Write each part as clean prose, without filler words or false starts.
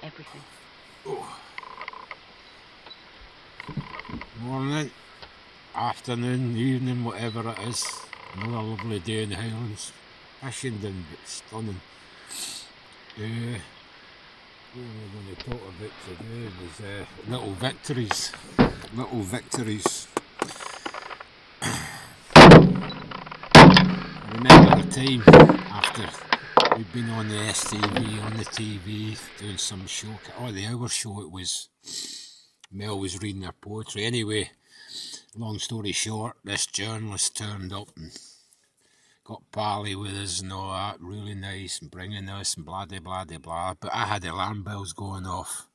everything. Oh. Morning, afternoon, evening, whatever it is. Another lovely day in the Highlands. Fishing down, but stunning. What we're going to talk about today was little victories. Little victories. I remember the time after we'd been on the STV, on the TV, doing some show. Oh, the hour show it was. Mel was reading her poetry. Anyway, long story short, this journalist turned up and got pally with us and all that, really nice, and bringing us and blah, blah, blah, blah. But I had alarm bells going off,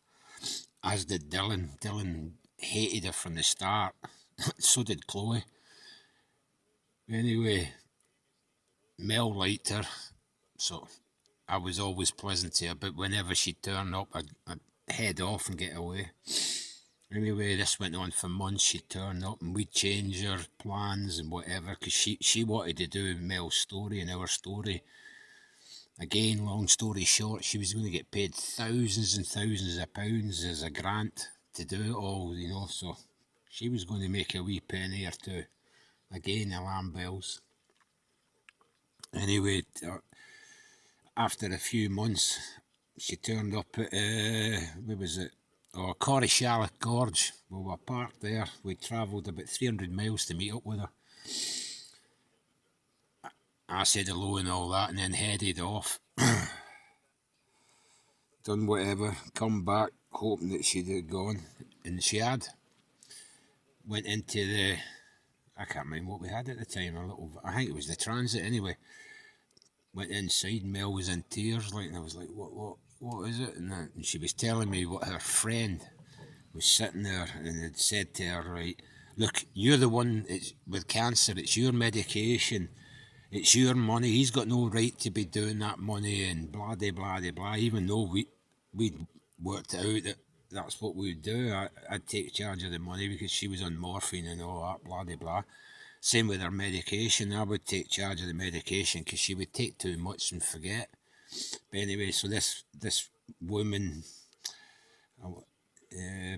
as did Dylan. Dylan hated her from the start. So did Chloe. Anyway, Mel liked her, so I was always pleasant to her, but whenever she'd turn up, I'd head off and get away. Anyway, this went on for months. She'd turn up and we'd change her plans and whatever, because she wanted to do Mel's story and our story. Again, long story short, she was going to get paid thousands and thousands of pounds as a grant to do it all, you know, so she was going to make a wee penny or two. Again, alarm bells. Anyway, after a few months, she turned up at, where was it? Oh, Corrishalloch Gorge. We were parked there. We travelled about 300 miles to meet up with her. I said hello and all that and then headed off. Done whatever, come back hoping that she'd have gone. And she had. Went into the, I can't remember what we had at the time, I think it was the Transit anyway. Went inside, Mel was in tears, like, and I was like, what is it? And she was telling me what her friend was sitting there and had said to her, right, look, you're the one with cancer, it's your medication, it's your money, he's got no right to be doing that money and blah, blah, blah, blah, even though we'd worked out that that's what we would do. I'd take charge of the money because she was on morphine and all that, blah, blah, blah. Same with her medication, I would take charge of the medication because she would take too much and forget. But anyway, so this woman,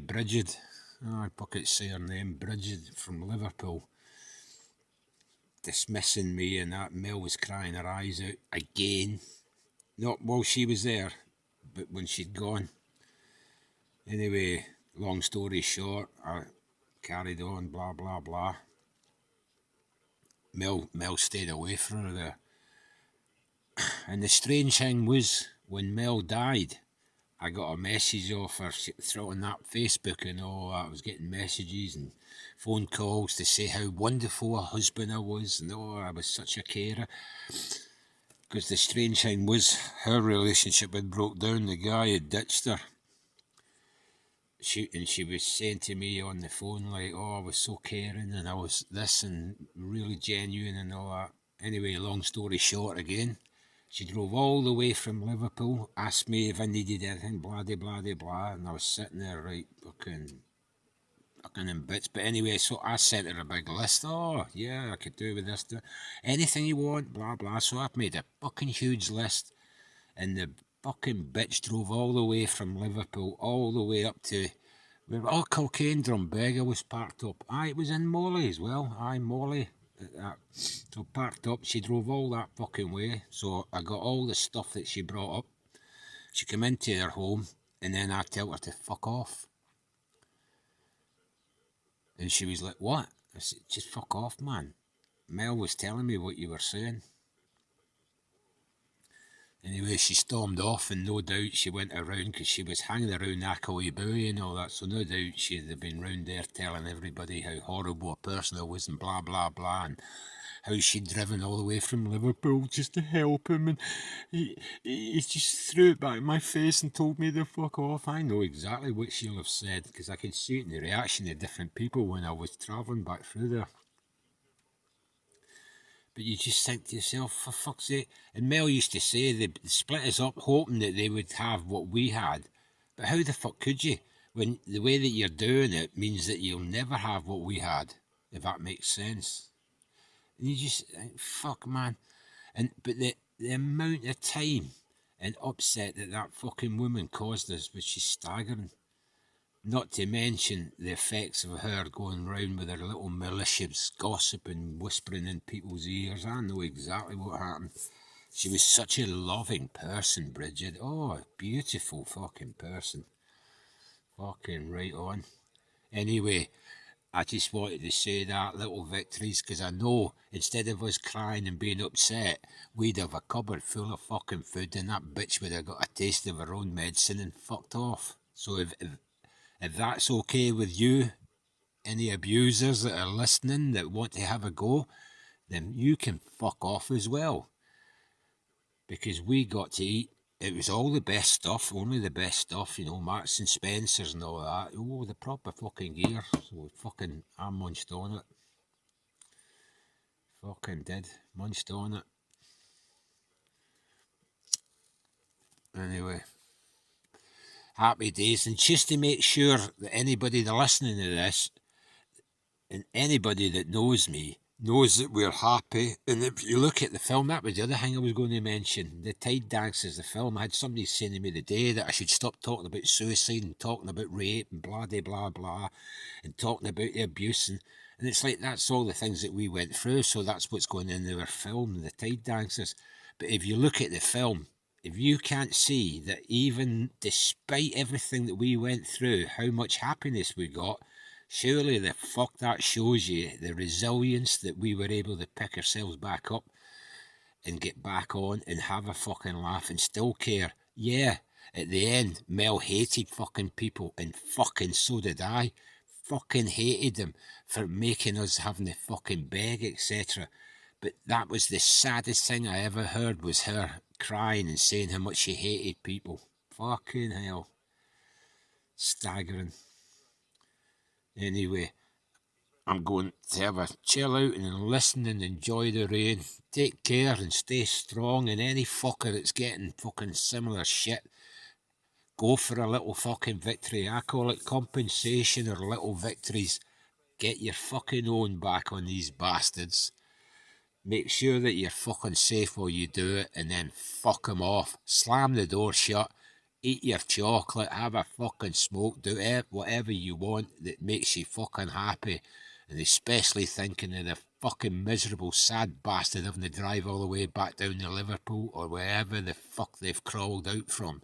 Bridget, I fucking say her name, Bridget from Liverpool, dismissing me, and that Mel was crying her eyes out again. Not while she was there, but when she'd gone. Anyway, long story short, I carried on, blah, blah, blah. Mel stayed away from her there. And the strange thing was, when Mel died, I got a message off her on that Facebook and all that. I was getting messages and phone calls to say how wonderful a husband I was and I was such a carer. Because the strange thing was, her relationship had broke down. The guy had ditched her. She was saying to me on the phone, like, I was so caring and I was this and really genuine and all that. Anyway, long story short again, she drove all the way from Liverpool, asked me if I needed anything, blah, blah, blah, blah, and I was sitting there, right, fucking in bits. But anyway, so I sent her a big list. Oh, yeah, I could do with this, anything you want, blah, blah. So I've made a fucking huge list, and the fucking bitch drove all the way from Liverpool, all the way up to where Kilkenny, Drumbega was parked up. It was in Molly as well. Molly. So parked up, she drove all that fucking way. So I got all the stuff that she brought up. She came into her home, and then I tell her to fuck off. And she was like, what? I said, just fuck off, man. Mel was telling me what you were saying. Anyway, she stormed off, and no doubt she went around, because she was hanging around Ackaway and all that, so no doubt she'd have been round there telling everybody how horrible a person I was and blah, blah, blah, and how she'd driven all the way from Liverpool just to help him, and he just threw it back in my face and told me to fuck off. I know exactly what she'll have said, because I could see it in the reaction of different people when I was travelling back through there. But you just think to yourself, for fuck's sake. And Mel used to say they split us up hoping that they would have what we had. But how the fuck could you? When the way that you're doing it means that you'll never have what we had, if that makes sense. And you just think, fuck, man. But the amount of time and upset that that fucking woman caused us, which is staggering. Not to mention the effects of her going round with her little militias, gossiping, whispering in people's ears. I know exactly what happened. She was such a loving person, Bridget. Oh, a beautiful fucking person. Fucking right on. Anyway, I just wanted to say that, little victories, because I know instead of us crying and being upset, we'd have a cupboard full of fucking food and that bitch would have got a taste of her own medicine and fucked off. So if that's okay with you, any abusers that are listening that want to have a go, then you can fuck off as well. Because we got to eat. It was all the best stuff, only the best stuff, Marks and Spencers and all that. Oh, the proper fucking gear. So I munched on it. Fucking did. Munched on it. Anyway. Happy days. And just to make sure that anybody that's listening to this, and anybody that knows me, knows that we're happy. And if you look at the film, that was the other thing I was going to mention. The Tide Dancers, the film. I had somebody saying to me today that I should stop talking about suicide and talking about rape and blah, blah, blah, blah, and talking about the abuse. And it's like, that's all the things that we went through. So that's what's going into our film, The Tide Dancers. But if you look at the film, if you can't see that even despite everything that we went through, how much happiness we got, surely the fuck that shows you the resilience that we were able to pick ourselves back up and get back on and have a fucking laugh and still care. Yeah, at the end, Mel hated fucking people, and fucking so did I. Fucking hated them for making us having to fucking beg, etc. But that was the saddest thing I ever heard, was her crying and saying how much she hated people. Fucking hell. Staggering. Anyway, I'm going to have a chill out and listen and enjoy the rain. Take care and stay strong, and any fucker that's getting fucking similar shit, go for a little fucking victory. I call it compensation or little victories. Get your fucking own back on these bastards. Make sure that you're fucking safe while you do it, and then fuck them off. Slam the door shut. Eat your chocolate, have a fucking smoke, do whatever you want that makes you fucking happy. And especially thinking of the fucking miserable, sad bastard having to drive all the way back down to Liverpool or wherever the fuck they've crawled out from.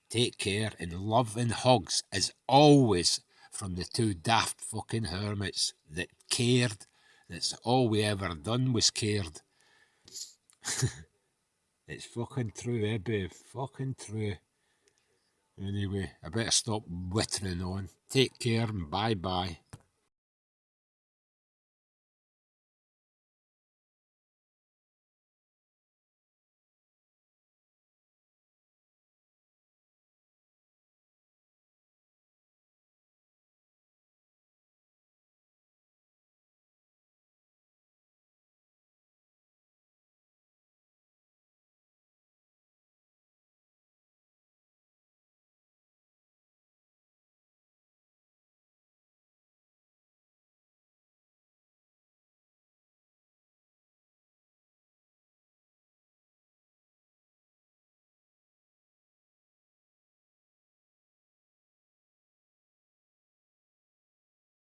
Take care, and love and hugs, as always, from the two daft fucking hermits that cared. That's all we ever done, was cared. It's fucking true, eh, babe? Fucking true. Anyway, I better stop wittering on. Take care and bye-bye.